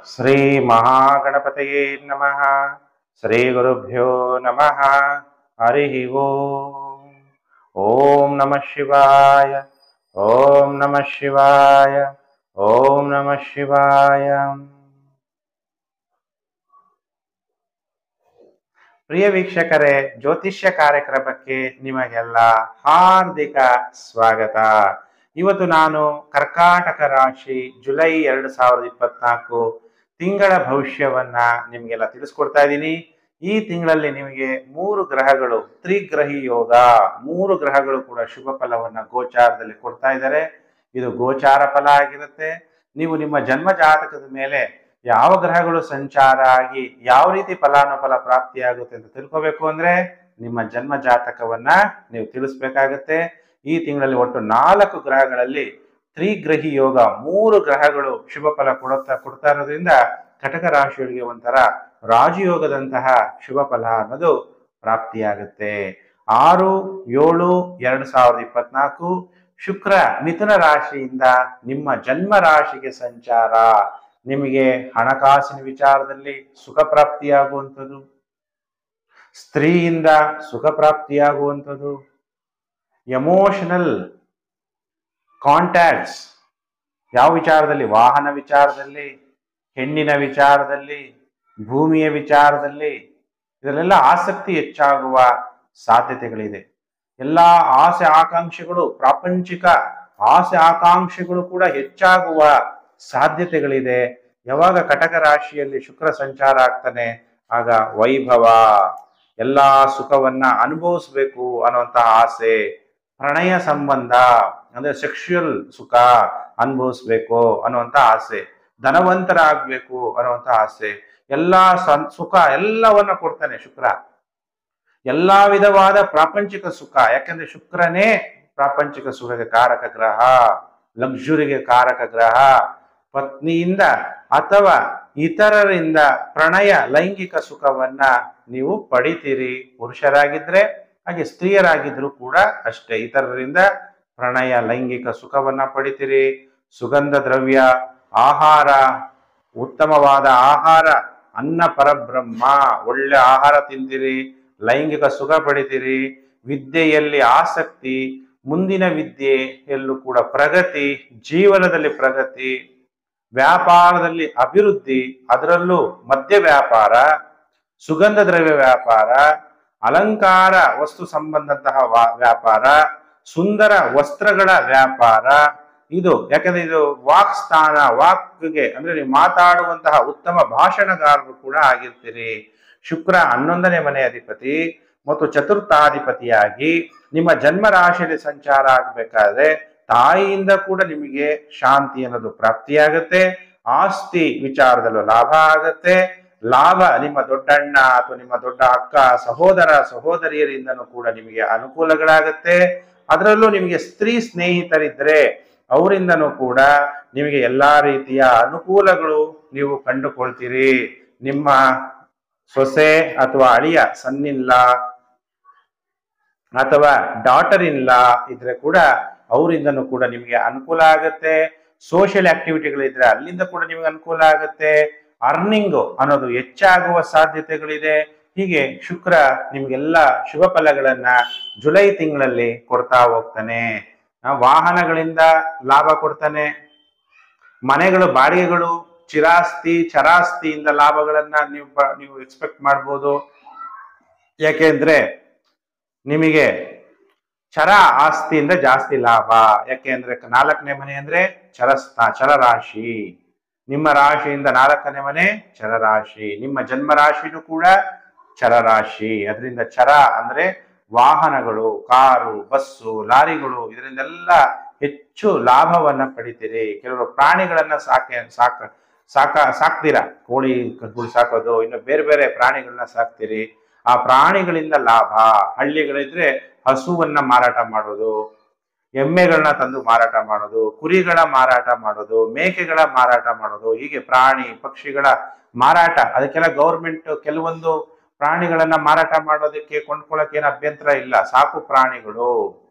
ಶ್ರೀ ಮಹಾಗಣಪತಯೇ ನಮಃ. ಶ್ರೀ ಗುರುಭ್ಯೋ ನಮಃ. ಹರಿ ಓಂ. ಓಂ ನಮಃ ಶಿವಾಯ. ಓಂ ನಮಃ ಶಿವಾಯ. ಓಂ ನಮಃ ಶಿವಾಯ. ಪ್ರಿಯ ವೀಕ್ಷಕರೇ, ಜ್ಯೋತಿಷ್ಯ ಕಾರ್ಯಕ್ರಮಕ್ಕೆ ನಿಮಗೆಲ್ಲ ಹಾರ್ದಿಕ ಸ್ವಾಗತ. ಇವತ್ತು ನಾನು ಕರ್ಕಾಟಕ ರಾಶಿ ಜುಲೈ 2024 ತಿಂಗಳ ಭವಿಷ್ಯವನ್ನ ನಿಮಗೆಲ್ಲ ತಿಳಿಸ್ಕೊಡ್ತಾ ಇದ್ದೀನಿ. ಈ ತಿಂಗಳಲ್ಲಿ ನಿಮಗೆ 3 ಗ್ರಹಗಳು, ತ್ರಿಗ್ರಹಿ ಯೋಗ, 3 ಗ್ರಹಗಳು ಕೂಡ ಶುಭ ಫಲವನ್ನ ಗೋಚಾರದಲ್ಲಿ ಕೊಡ್ತಾ ಇದ್ದಾರೆ. ಇದು ಗೋಚಾರ ಫಲ ಆಗಿರುತ್ತೆ. ನೀವು ನಿಮ್ಮ ಜನ್ಮ ಜಾತಕದ ಮೇಲೆ ಯಾವ ಗ್ರಹಗಳು ಸಂಚಾರ ಆಗಿ ಯಾವ ರೀತಿ ಫಲಾನುಫಲ ಪ್ರಾಪ್ತಿಯಾಗುತ್ತೆ ಅಂತ ತಿಳ್ಕೋಬೇಕು ಅಂದ್ರೆ ನಿಮ್ಮ ಜನ್ಮ ಜಾತಕವನ್ನ ನೀವು ತಿಳಿಸ್ಬೇಕಾಗತ್ತೆ. ಈ ತಿಂಗಳಲ್ಲಿ ಒಟ್ಟು 4 ಗ್ರಹಗಳಲ್ಲಿ ತ್ರಿಗ್ರಹಿ ಯೋಗ, 3 ಗ್ರಹಗಳು ಶುಭ ಫಲ ಕೊಡ್ತಾ ಇರೋದ್ರಿಂದ ಕಟಕ ರಾಶಿಯವರಿಗೆ ಒಂಥರ ರಾಜಯೋಗದಂತಹ ಶುಭ ಫಲ ಅನ್ನೋದು ಪ್ರಾಪ್ತಿಯಾಗುತ್ತೆ. 6-7-2024 ಶುಕ್ರ ಮಿಥುನ ರಾಶಿಯಿಂದ ನಿಮ್ಮ ಜನ್ಮ ರಾಶಿಗೆ ಸಂಚಾರ. ನಿಮಗೆ ಹಣಕಾಸಿನ ವಿಚಾರದಲ್ಲಿ ಸುಖ ಪ್ರಾಪ್ತಿಯಾಗುವಂಥದ್ದು, ಸ್ತ್ರೀಯಿಂದ ಸುಖ ಪ್ರಾಪ್ತಿಯಾಗುವಂಥದ್ದು, ಎಮೋಷನಲ್ ಕಾಂಟ್ಯಾಕ್ಟ್ಸ್, ಯಾವ ವಿಚಾರದಲ್ಲಿ, ವಾಹನ ವಿಚಾರದಲ್ಲಿ, ಹೆಣ್ಣಿನ ವಿಚಾರದಲ್ಲಿ, ಭೂಮಿಯ ವಿಚಾರದಲ್ಲಿ, ಇದರಲ್ಲೆಲ್ಲ ಆಸಕ್ತಿ ಹೆಚ್ಚಾಗುವ ಸಾಧ್ಯತೆಗಳಿದೆ. ಎಲ್ಲ ಆಸೆ ಆಕಾಂಕ್ಷೆಗಳು, ಪ್ರಾಪಂಚಿಕ ಆಸೆ ಆಕಾಂಕ್ಷೆಗಳು ಕೂಡ ಹೆಚ್ಚಾಗುವ ಸಾಧ್ಯತೆಗಳಿದೆ. ಯಾವಾಗ ಕಟಕ ರಾಶಿಯಲ್ಲಿ ಶುಕ್ರ ಸಂಚಾರ ಆಗ್ತಾನೆ ಆಗ ವೈಭವ, ಎಲ್ಲಾ ಸುಖವನ್ನ ಅನುಭವಿಸ್ಬೇಕು ಅನ್ನುವಂತ ಆಸೆ, ಪ್ರಣಯ ಸಂಬಂಧ ಅಂದ್ರೆ ಸೆಕ್ಷುಯಲ್ ಸುಖ ಅನುಭವಿಸ್ಬೇಕು ಅನ್ನುವಂತ ಆಸೆ, ಧನವಂತರಾಗ್ಬೇಕು ಅನ್ನುವಂತ ಆಸೆ, ಎಲ್ಲಾ ಸುಖ ಎಲ್ಲವನ್ನ ಕೊಡ್ತಾನೆ ಶುಕ್ರ. ಎಲ್ಲಾ ವಿಧವಾದ ಪ್ರಾಪಂಚಿಕ ಸುಖ, ಯಾಕಂದ್ರೆ ಶುಕ್ರನೇ ಪ್ರಾಪಂಚಿಕ ಸುಖಕ್ಕೆ ಕಾರಕ ಗ್ರಹ, ಲಕ್ಸುರಿಗೆ ಕಾರಕ ಗ್ರಹ. ಪತ್ನಿಯಿಂದ ಅಥವಾ ಇತರರಿಂದ ಪ್ರಣಯ ಲೈಂಗಿಕ ಸುಖವನ್ನ ನೀವು ಪಡಿತೀರಿ, ಪುರುಷರಾಗಿದ್ರೆ. ಹಾಗೆ ಸ್ತ್ರೀಯರಾಗಿದ್ರು ಕೂಡ ಅಷ್ಟೇ, ಇತರರಿಂದ ಪ್ರಣಯ ಲೈಂಗಿಕ ಸುಖವನ್ನ ಪಡಿತೀರಿ. ಸುಗಂಧ ದ್ರವ್ಯ, ಆಹಾರ, ಉತ್ತಮವಾದ ಆಹಾರ, ಅನ್ನ ಪರಬ್ರಹ್ಮ, ಒಳ್ಳೆ ಆಹಾರ ತಿಂತೀರಿ, ಲೈಂಗಿಕ ಸುಖ ಪಡಿತೀರಿ. ವಿದ್ಯೆಯಲ್ಲಿ ಆಸಕ್ತಿ, ಮುಂದಿನ ವಿದ್ಯೆಯಲ್ಲೂ ಕೂಡ ಪ್ರಗತಿ, ಜೀವನದಲ್ಲಿ ಪ್ರಗತಿ, ವ್ಯಾಪಾರದಲ್ಲಿ ಅಭಿವೃದ್ಧಿ, ಅದರಲ್ಲೂ ಮದ್ಯ ವ್ಯಾಪಾರ, ಸುಗಂಧ ದ್ರವ್ಯ ವ್ಯಾಪಾರ, ಅಲಂಕಾರ ವಸ್ತು ಸಂಬಂಧಂತಹ ವ್ಯಾಪಾರ, ಸುಂದರ ವಸ್ತ್ರಗಳ ವ್ಯಾಪಾರ. ಇದು ಯಾಕಂದ್ರೆ ಇದು ವಾಕ್ ಸ್ಥಾನ, ವಾಕ್ಗೆ ಅಂದ್ರೆ ನೀವು ಮಾತಾಡುವಂತಹ ಉತ್ತಮ ಭಾಷಣಗಾರರು ಕೂಡ ಆಗಿರ್ತೀರಿ. ಶುಕ್ರ 11ನೇ ಮನೆ ಅಧಿಪತಿ ಮತ್ತು ಚತುರ್ಥಾಧಿಪತಿಯಾಗಿ ನಿಮ್ಮ ಜನ್ಮ ರಾಶಿಯಲ್ಲಿ ಸಂಚಾರ ಆಗ್ಬೇಕಾದ್ರೆ ತಾಯಿಯಿಂದ ಕೂಡ ನಿಮಗೆ ಶಾಂತಿ ಅನ್ನೋದು ಪ್ರಾಪ್ತಿಯಾಗತ್ತೆ. ಆಸ್ತಿ ವಿಚಾರದಲ್ಲೂ ಲಾಭ ಆಗತ್ತೆ. ಲಾಭ ನಿಮ್ಮ ದೊಡ್ಡಣ್ಣ ಅಥವಾ ನಿಮ್ಮ ದೊಡ್ಡ ಅಕ್ಕ, ಸಹೋದರ ಸಹೋದರಿಯರಿಂದನೂ ಕೂಡ ನಿಮಗೆ ಅನುಕೂಲಗಳಾಗತ್ತೆ. ಅದರಲ್ಲೂ ನಿಮಗೆ ಸ್ತ್ರೀ ಸ್ನೇಹಿತರಿದ್ರೆ ಅವರಿಂದನೂ ಕೂಡ ನಿಮಗೆ ಎಲ್ಲಾ ರೀತಿಯ ಅನುಕೂಲಗಳು ನೀವು ಕಂಡುಕೊಳ್ತೀರಿ. ನಿಮ್ಮ ಸೊಸೆ ಅಥವಾ ಅಳಿಯ, ಸನ್ನಿಲ್ಲ ಅಥವಾ ಡಾಟರ್ ಇನ್ ಲಾ ಇದ್ರೆ ಕೂಡ ಅವರಿಂದನೂ ಕೂಡ ನಿಮಗೆ ಅನುಕೂಲ ಆಗತ್ತೆ. ಸೋಷಿಯಲ್ ಆಕ್ಟಿವಿಟಿಗಳಿದ್ರೆ ಅಲ್ಲಿಂದ ಕೂಡ ನಿಮಗೆ ಅನುಕೂಲ ಆಗತ್ತೆ. ಅರ್ನಿಂಗ್ ಅನ್ನೋದು ಹೆಚ್ಚಾಗುವ ಸಾಧ್ಯತೆಗಳಿದೆ. ಹೀಗೆ ಶುಕ್ರ ನಿಮ್ಗೆಲ್ಲ ಶುಭ ಫಲಗಳನ್ನ ಜುಲೈ ತಿಂಗಳಲ್ಲಿ ಕೊಡ್ತಾ ಹೋಗ್ತಾನೆ. ವಾಹನಗಳಿಂದ ಲಾಭ ಕೊಡ್ತಾನೆ. ಮನೆಗಳು, ಬಾಡಿಗೆಗಳು, ಚಿರಾಸ್ತಿ, ಚರಾಸ್ತಿಯಿಂದ ಲಾಭಗಳನ್ನ ನೀವು ಎಕ್ಸ್ಪೆಕ್ಟ್ ಮಾಡ್ಬೋದು. ಯಾಕೆಂದ್ರೆ ನಿಮಗೆ ಚರ ಆಸ್ತಿಯಿಂದ ಜಾಸ್ತಿ ಲಾಭ. ಯಾಕೆಂದ್ರೆ 4ನೇ ಮನೆ ಅಂದ್ರೆ ಚರರಾಶಿ. ನಿಮ್ಮ ರಾಶಿಯಿಂದ 4ನೇ ಮನೆ ಚರರಾಶಿ. ನಿಮ್ಮ ಜನ್ಮ ರಾಶಿನೂ ಕೂಡ ಚರರಾಶಿ. ಅದರಿಂದ ಚರ ಅಂದ್ರೆ ವಾಹನಗಳು, ಕಾರು, ಬಸ್ಸು, ಲಾರಿಗಳು, ಇದರಿಂದೆಲ್ಲ ಹೆಚ್ಚು ಲಾಭವನ್ನ ಪಡಿತೀರಿ. ಕೆಲವರು ಪ್ರಾಣಿಗಳನ್ನ ಸಾಕ್ತೀರಾ, ಕೋಳಿ ಸಾಕೋದು, ಇನ್ನು ಬೇರೆ ಬೇರೆ ಪ್ರಾಣಿಗಳನ್ನ ಸಾಕ್ತೀರಿ. ಆ ಪ್ರಾಣಿಗಳಿಂದ ಲಾಭ. ಹಳ್ಳಿಗಳಿದ್ರೆ ಹಸುವನ್ನ ಮಾರಾಟ ಮಾಡೋದು, ಎಮ್ಮೆಗಳನ್ನ ತಂದು ಮಾರಾಟ ಮಾಡೋದು, ಕುರಿಗಳ ಮಾರಾಟ ಮಾಡೋದು, ಮೇಕೆಗಳ ಮಾರಾಟ ಮಾಡೋದು, ಹೀಗೆ ಪ್ರಾಣಿ ಪಕ್ಷಿಗಳ ಮಾರಾಟ. ಅದಕ್ಕೆಲ್ಲ ಗೌರ್ಮೆಂಟ್ ಕೆಲವೊಂದು ಪ್ರಾಣಿಗಳನ್ನ ಮಾರಾಟ ಮಾಡೋದಕ್ಕೆ ಕೊಂಡ್ಕೊಳ್ಳೋಕೆ ಏನು ಅಭ್ಯಂತರ ಇಲ್ಲ, ಸಾಕು ಪ್ರಾಣಿಗಳು.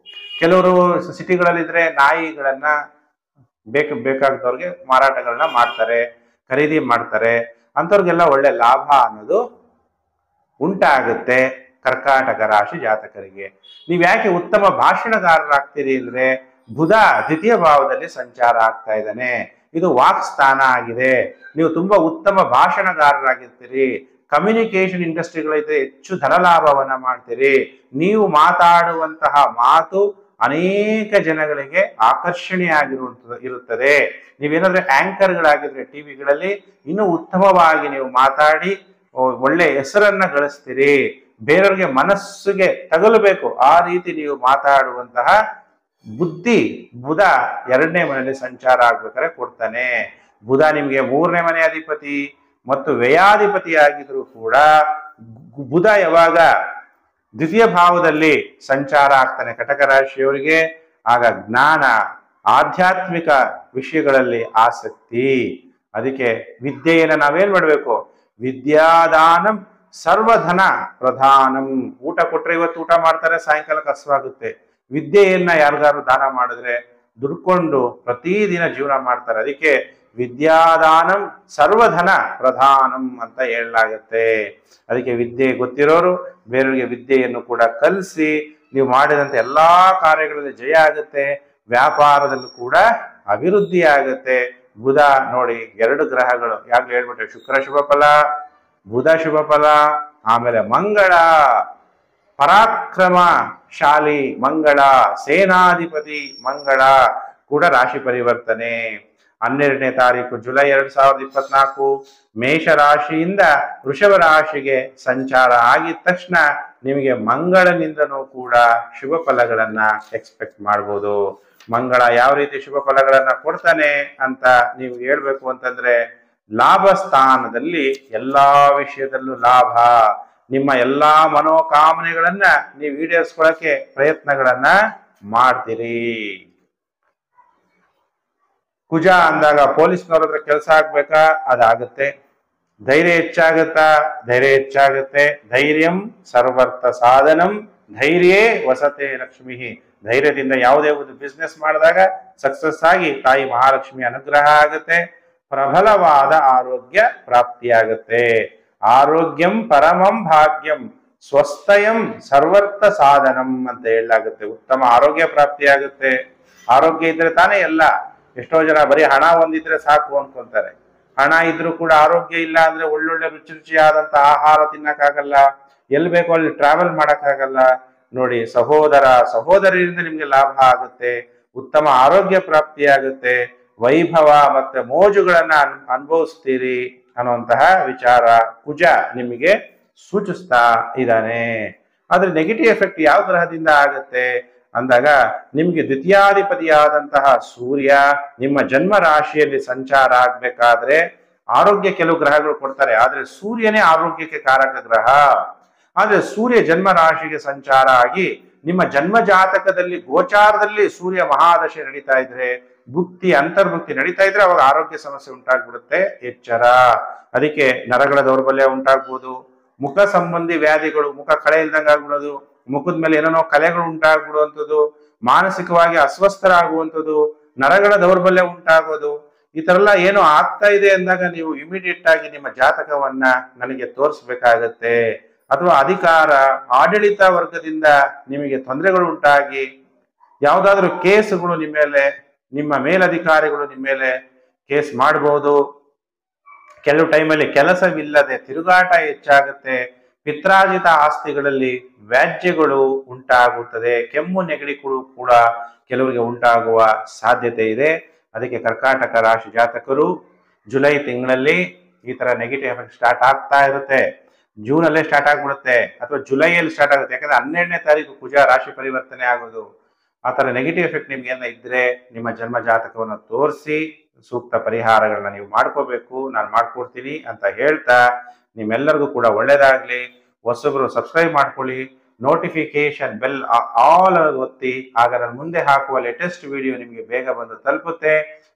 ಕೆಲವರು ಸಿಟಿಗಳಲ್ಲಿದ್ರೆ ನಾಯಿಗಳನ್ನ ಬೇಕಾದವ್ರಿಗೆ ಮಾರಾಟಗಳನ್ನ ಮಾಡ್ತಾರೆ. ಖರೀದಿ ಮಾಡ್ತಾರೆ. ಅಂಥವ್ರಿಗೆಲ್ಲ ಒಳ್ಳೆ ಲಾಭ ಅನ್ನೋದು ಉಂಟಾಗುತ್ತೆ ಕರ್ಕಾಟಕ ರಾಶಿ ಜಾತಕರಿಗೆ. ನೀವು ಯಾಕೆ ಉತ್ತಮ ಭಾಷಣಗಾರರಾಗ್ತೀರಿ ಅಂದ್ರೆ ಬುಧ ದ್ವಿತೀಯ ಭಾವದಲ್ಲಿ ಸಂಚಾರ ಆಗ್ತಾ ಇದ್ದಾನೆ. ಇದು ವಾಕ್ ಸ್ಥಾನ ಆಗಿದೆ. ನೀವು ತುಂಬಾ ಉತ್ತಮ ಭಾಷಣಗಾರರಾಗಿರ್ತೀರಿ. ಕಮ್ಯುನಿಕೇಶನ್ ಇಂಡಸ್ಟ್ರಿಗಳಿದ್ರೆ ಹೆಚ್ಚು ಧನ ಲಾಭವನ್ನ ಮಾಡ್ತೀರಿ. ನೀವು ಮಾತಾಡುವಂತಹ ಮಾತು ಅನೇಕ ಜನಗಳಿಗೆ ಆಕರ್ಷಣೀಯವಾಗಿರುವಂತ ಇರುತ್ತದೆ. ನೀವೇನಾದ್ರೆ ಆಂಕರ್ಗಳಾಗಿದ್ರೆ ಟಿವಿಗಳಲ್ಲಿ ಇನ್ನೂ ಉತ್ತಮವಾಗಿ ನೀವು ಮಾತಾಡಿ ಒಳ್ಳೆ ಹೆಸರನ್ನ ಗಳಿಸ್ತೀರಿ. ಬೇರೆಯವ್ರಿಗೆ ಮನಸ್ಸಿಗೆ ತಗಲಬೇಕು ಆ ರೀತಿ ನೀವು ಮಾತಾಡುವಂತಹ ಬುದ್ಧಿ ಬುಧ 2ನೇ ಮನೆಯಲ್ಲಿ ಸಂಚಾರ ಆಗ್ಬೇಕಾದ್ರೆ ಕೊಡ್ತಾನೆ. ಬುಧ ನಿಮ್ಗೆ 3ನೇ ಮನೆ ಅಧಿಪತಿ ಮತ್ತು ವ್ಯಯಾಧಿಪತಿ ಆಗಿದ್ರು ಕೂಡ ಬುಧ ಯಾವಾಗ ದ್ವಿತೀಯ ಭಾವದಲ್ಲಿ ಸಂಚಾರ ಆಗ್ತಾನೆ ಕಟಕ ರಾಶಿಯವರಿಗೆ, ಆಗ ಜ್ಞಾನ ಆಧ್ಯಾತ್ಮಿಕ ವಿಷಯಗಳಲ್ಲಿ ಆಸಕ್ತಿ. ಅದಕ್ಕೆ ವಿದ್ಯೆಯನ್ನು ನಾವೇನ್ ಮಾಡ್ಬೇಕು? ವಿದ್ಯಾದಾನಂ ಸರ್ವಧನ ಪ್ರಧಾನಂ. ಊಟ ಕೊಟ್ರೆ ಇವತ್ತು ಊಟ ಮಾಡ್ತಾರೆ, ಸಾಯಂಕಾಲ ಕಸವಾಗುತ್ತೆ. ವಿದ್ಯೆಯನ್ನ ಯಾರಿಗಾರು ದಾನ ಮಾಡಿದ್ರೆ ದುಡ್ಕೊಂಡು ಪ್ರತಿದಿನ ಜೀವನ ಮಾಡ್ತಾರೆ. ಅದಕ್ಕೆ ವಿದ್ಯಾದಾನಂ ಸರ್ವಧನ ಪ್ರಧಾನಂ ಅಂತ ಹೇಳಲಾಗತ್ತೆ. ಅದಕ್ಕೆ ವಿದ್ಯೆ ಗೊತ್ತಿರೋರು ಬೇರೆಯವರಿಗೆ ವಿದ್ಯೆಯನ್ನು ಕೂಡ ಕಲಿಸಿ ನೀವು ಮಾಡಿದಂತೆ ಎಲ್ಲಾ ಕಾರ್ಯಗಳಲ್ಲಿ ಜಯ ಆಗುತ್ತೆ. ವ್ಯಾಪಾರದಲ್ಲೂ ಕೂಡ ಅಭಿವೃದ್ಧಿ ಆಗುತ್ತೆ. ಬುಧ ನೋಡಿ 2 ಗ್ರಹಗಳು ಯಾಕೆ ಹೇಳ್ಬಿಟ್ರೆ ಶುಕ್ರ ಶುಭ ಫಲ, ಬುಧ ಶುಭ ಫಲ, ಆಮೇಲೆ ಮಂಗಳ ಪರಾಕ್ರಮಶಾಲಿ ಮಂಗಳ, ಸೇನಾಧಿಪತಿ ಮಂಗಳ ಕೂಡ ರಾಶಿ ಪರಿವರ್ತನೆ. 12ನೇ ತಾರೀಕು ಜುಲೈ 2024 ಮೇಷ ರಾಶಿಯಿಂದ ವೃಷಭ ರಾಶಿಗೆ ಸಂಚಾರ ಆಗಿದ ತಕ್ಷಣ ನಿಮಗೆ ಮಂಗಳನಿಂದನೂ ಕೂಡ ಶುಭ ಫಲಗಳನ್ನ ಎಕ್ಸ್ಪೆಕ್ಟ್ ಮಾಡ್ಬೋದು. ಮಂಗಳ ಯಾವ ರೀತಿ ಶುಭ ಫಲಗಳನ್ನ ಕೊಡ್ತಾನೆ ಅಂತ ನೀವು ಹೇಳ್ಬೇಕು ಅಂತಂದ್ರೆ, ಲಾಭ ಸ್ಥಾನದಲ್ಲಿ ಎಲ್ಲಾ ವಿಷಯದಲ್ಲೂ ಲಾಭ. ನಿಮ್ಮ ಎಲ್ಲಾ ಮನೋಕಾಮನೆಗಳನ್ನ ನೀವು ಈಡೇರಿಸ್ಕೊಳ್ಳಕ್ಕೆ ಪ್ರಯತ್ನಗಳನ್ನ ಮಾಡ್ತೀರಿ. ಕುಜ ಅಂದಾಗ ಪೊಲೀಸ್ನವ್ರ ಹತ್ರ ಕೆಲಸ ಆಗ್ಬೇಕಾ? ಅದಾಗುತ್ತೆ. ಧೈರ್ಯ ಹೆಚ್ಚಾಗುತ್ತಾ? ಧೈರ್ಯ ಹೆಚ್ಚಾಗುತ್ತೆ. ಧೈರ್ಯಂ ಸರ್ವರ್ಥ ಸಾಧನಂ ಧೈರ್ಯೇ ವಸತೆ ಲಕ್ಷ್ಮಿ. ಧೈರ್ಯದಿಂದ ಯಾವುದೇ ಒಂದು ಬಿಸ್ನೆಸ್ ಮಾಡಿದಾಗ ಸಕ್ಸಸ್ ಆಗಿ ತಾಯಿ ಮಹಾಲಕ್ಷ್ಮಿ ಅನುಗ್ರಹ ಆಗುತ್ತೆ. ಪ್ರಬಲವಾದ ಆರೋಗ್ಯ ಪ್ರಾಪ್ತಿಯಾಗುತ್ತೆ. ಆರೋಗ್ಯಂ ಪರಮಂ ಭಾಗ್ಯಂ ಸ್ವಸ್ಥಯಂ ಸರ್ವರ್ಥ ಸಾಧನಂ ಅಂತ ಹೇಳಲಾಗುತ್ತೆ. ಉತ್ತಮ ಆರೋಗ್ಯ ಪ್ರಾಪ್ತಿಯಾಗುತ್ತೆ. ಆರೋಗ್ಯ ಇದ್ರೆ ತಾನೇ ಎಲ್ಲ. ಎಷ್ಟೋ ಜನ ಬರೀ ಹಣ ಒಂದಿದ್ರೆ ಸಾಕು ಅನ್ಕೊಂತಾರೆ. ಹಣ ಇದ್ರೂ ಕೂಡ ಆರೋಗ್ಯ ಇಲ್ಲ ಅಂದ್ರೆ ಒಳ್ಳೊಳ್ಳೆ ರುಚಿ ರುಚಿಯಾದಂತ ಆಹಾರ ತಿನ್ನಕ್ಕಾಗಲ್ಲ, ಎಲ್ಲಿ ಬೇಕೋ ಅಲ್ಲಿ ಟ್ರಾವೆಲ್ ಮಾಡಕ್ಕಾಗಲ್ಲ. ನೋಡಿ, ಸಹೋದರ ಸಹೋದರಿಯಿಂದ ನಿಮ್ಗೆ ಲಾಭ ಆಗುತ್ತೆ, ಉತ್ತಮ ಆರೋಗ್ಯ ಪ್ರಾಪ್ತಿಯಾಗುತ್ತೆ, ವೈಭವ ಮತ್ತೆ ಮೋಜುಗಳನ್ನ ಅನುಭವಿಸ್ತೀರಿ ಅನ್ನುವಂತಹ ವಿಚಾರ ಕುಜ ನಿಮಗೆ ಸೂಚಿಸ್ತಾ ಇದ್ದಾನೆ. ಆದ್ರೆ ನೆಗೆಟಿವ್ ಎಫೆಕ್ಟ್ ಯಾವ ಗ್ರಹದಿಂದ ಆಗುತ್ತೆ ಅಂದಾಗ, ನಿಮ್ಗೆ ದ್ವಿತೀಯಾಧಿಪತಿಯಾದಂತಹ ಸೂರ್ಯ ನಿಮ್ಮ ಜನ್ಮ ರಾಶಿಯಲ್ಲಿ ಸಂಚಾರ ಆಗ್ಬೇಕಾದ್ರೆ ಆರೋಗ್ಯ ಕೆಲವು ಗ್ರಹಗಳು ಕೊಡ್ತಾರೆ, ಆದ್ರೆ ಸೂರ್ಯನೇ ಆರೋಗ್ಯಕ್ಕೆ ಕಾರಕ ಗ್ರಹ. ಆದ್ರೆ ಸೂರ್ಯ ಜನ್ಮ ರಾಶಿಗೆ ಸಂಚಾರ ಆಗಿ ನಿಮ್ಮ ಜನ್ಮ ಜಾತಕದಲ್ಲಿ ಗೋಚಾರದಲ್ಲಿ ಸೂರ್ಯ ಮಹಾದಶೆ ನಡೀತಾ ಇದ್ರೆ, ಭುಕ್ತಿ ಅಂತರ್ಭುಕ್ತಿ ನಡೀತಾ ಇದ್ರೆ ಅವಾಗ ಆರೋಗ್ಯ ಸಮಸ್ಯೆ ಉಂಟಾಗ್ಬಿಡುತ್ತೆ. ಎಚ್ಚರ. ಅದಕ್ಕೆ ನರಗಳ ದೌರ್ಬಲ್ಯ ಉಂಟಾಗ್ಬೋದು, ಮುಖ ಸಂಬಂಧಿ ವ್ಯಾಧಿಗಳು, ಮುಖ ಕಳೆ ಇಲ್ದಂಗೆ ಆಗ್ಬಿಡೋದು, ಮುಖದ ಮೇಲೆ ಏನೇನೋ ಕಲೆಗಳು ಉಂಟಾಗ್ಬಿಡುವಂಥದ್ದು, ಮಾನಸಿಕವಾಗಿ ಅಸ್ವಸ್ಥರಾಗುವಂಥದ್ದು, ನರಗಳ ದೌರ್ಬಲ್ಯ ಉಂಟಾಗೋದು, ಈ ತರ ಎಲ್ಲ ಏನೋ ಆಗ್ತಾ ಇದೆ ಅಂದಾಗ ನೀವು ಇಮಿಡಿಯೇಟ್ ಆಗಿ ನಿಮ್ಮ ಜಾತಕವನ್ನ ನನಗೆ ತೋರಿಸ್ಬೇಕಾಗತ್ತೆ. ಅಥವಾ ಅಧಿಕಾರ ಆಡಳಿತ ವರ್ಗದಿಂದ ನಿಮಗೆ ತೊಂದರೆಗಳು ಉಂಟಾಗಿ ಯಾವುದಾದ್ರೂ ಕೇಸುಗಳು ನಿಮ್ಮ ಮೇಲೆ, ನಿಮ್ಮ ಮೇಲಧಿಕಾರಿಗಳು ನಿಮ್ಮ ಮೇಲೆ ಕೇಸ್ ಮಾಡಬಹುದು. ಕೆಲವು ಟೈಮಲ್ಲಿ ಕೆಲಸವಿಲ್ಲದೆ ತಿರುಗಾಟ ಹೆಚ್ಚಾಗುತ್ತೆ. ಪಿತ್ರಾರ್ಜಿತ ಆಸ್ತಿಗಳಲ್ಲಿ ವ್ಯಾಜ್ಯಗಳು ಉಂಟಾಗುತ್ತದೆ. ಕೆಮ್ಮು ನೆಗಡಿಗಳು ಕೂಡ ಕೆಲವರಿಗೆ ಉಂಟಾಗುವ ಸಾಧ್ಯತೆ ಇದೆ. ಅದಕ್ಕೆ ಕರ್ಕಾಟಕ ರಾಶಿ ಜಾತಕರು ಜುಲೈ ತಿಂಗಳಲ್ಲಿ ಈ ತರ ನೆಗೆಟಿವ್ ಎಫೆಕ್ಟ್ ಸ್ಟಾರ್ಟ್ ಆಗ್ತಾ ಇರುತ್ತೆ. ಜೂನ್ ಅಲ್ಲೇ ಸ್ಟಾರ್ಟ್ ಆಗ್ಬಿಡುತ್ತೆ ಅಥವಾ ಜುಲೈಯಲ್ಲಿ ಸ್ಟಾರ್ಟ್ ಆಗುತ್ತೆ. ಯಾಕಂದ್ರೆ 12ನೇ ತಾರೀಕು ಕುಜ ರಾಶಿ ಪರಿವರ್ತನೆ ಆಗೋದು. ಆ ತರ ನೆಗೆಟಿವ್ ಎಫೆಕ್ಟ್ ನಿಮ್ಗೆ ಏನ ಇದ್ರೆ ನಿಮ್ಮ ಜನ್ಮ ಜಾತಕವನ್ನು ತೋರಿಸಿ ಸೂಕ್ತ ಪರಿಹಾರಗಳನ್ನ ನೀವು ಮಾಡ್ಕೋಬೇಕು. ನಾನು ಮಾಡ್ಕೊಡ್ತೀನಿ ಅಂತ ಹೇಳ್ತಾ, ನಿಮ್ಮೆಲ್ಲರಿಗೂ ಕೂಡ ಒಳ್ಳೇದಾಗ್ಲಿ. ಹೊಸಬ್ರು ಸಬ್ಸ್ಕ್ರೈಬ್ ಮಾಡ್ಕೊಳ್ಳಿ, ನೋಟಿಫಿಕೇಶನ್ ಬೆಲ್ ಆಲ್ ಒತ್ತಿ, ಆಗ ನಾನು ಮುಂದೆ ಹಾಕುವ ಲೇಟೆಸ್ಟ್ ವಿಡಿಯೋ ನಿಮಗೆ ಬೇಗ ಬಂದು ತಲುಪುತ್ತೆ.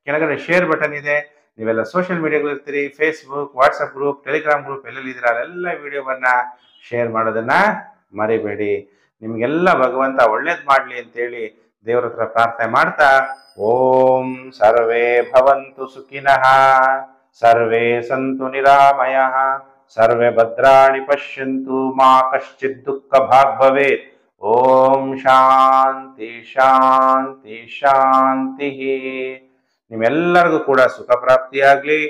ಕೆಳಗಡೆ ಶೇರ್ ಬಟನ್ ಇದೆ. ನೀವೆಲ್ಲ ಸೋಷಿಯಲ್ ಮೀಡಿಯಾಗಳಿರ್ತೀರಿ, Facebook, WhatsApp group, Telegram group ಎಲ್ಲೆಲ್ಲಿದ್ದೀರಾ ಅಲ್ಲೆಲ್ಲ ವಿಡಿಯೋವನ್ನ ಶೇರ್ ಮಾಡೋದನ್ನ ಮರಿಬೇಡಿ. ನಿಮ್ಗೆಲ್ಲ ಭಗವಂತ ಒಳ್ಳೇದ್ ಮಾಡ್ಲಿ ಅಂತೇಳಿ ದೇವರ ಹತ್ರ ಪ್ರಾರ್ಥನೆ ಮಾಡ್ತಾ, ಓಂ ಸರ್ವೇ ಭವಂತು ಸುಖಿನಃ ಸರ್ವೇ ಸಂತು ನಿರಾಮಯಃ ಸರ್ವೇ ಭದ್ರಾಣಿ ಪಶ್ಯಂತು ಮಾ ಕಶ್ಚಿತ್ ದುಃಖ ಭಾಗ್ ಭವೇತ್. ಓಂ ಶಾಂತಿ ಶಾಂತಿ ಶಾಂತಿ. ನಿಮ್ಮೆಲ್ಲರಿಗೂ ಕೂಡ ಸುಖ ಪ್ರಾಪ್ತಿಯಾಗ್ಲಿ,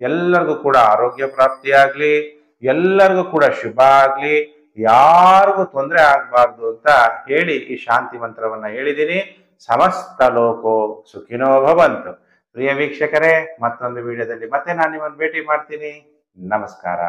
ಎಲ್ಲರಿಗೂ ಕೂಡ ಆರೋಗ್ಯ ಪ್ರಾಪ್ತಿಯಾಗ್ಲಿ, ಎಲ್ಲರಿಗೂ ಕೂಡ ಶುಭ ಆಗ್ಲಿ, ಯಾರಿಗೂ ತೊಂದರೆ ಆಗ್ಬಾರ್ದು ಅಂತ ಹೇಳಿ ಈ ಶಾಂತಿ ಮಂತ್ರವನ್ನ ಹೇಳಿದ್ದೀನಿ. ಸಮಸ್ತ ಲೋಕೋ ಸುಖಿನೋ ಭವಂತು. ಪ್ರಿಯ ವೀಕ್ಷಕರೇ, ಮತ್ತೊಂದು ವಿಡಿಯೋದಲ್ಲಿ ಮತ್ತೆ ನಾನು ನಿಮ್ಮನ್ನು ಭೇಟಿ ಮಾಡ್ತೀನಿ. ನಮಸ್ಕಾರ.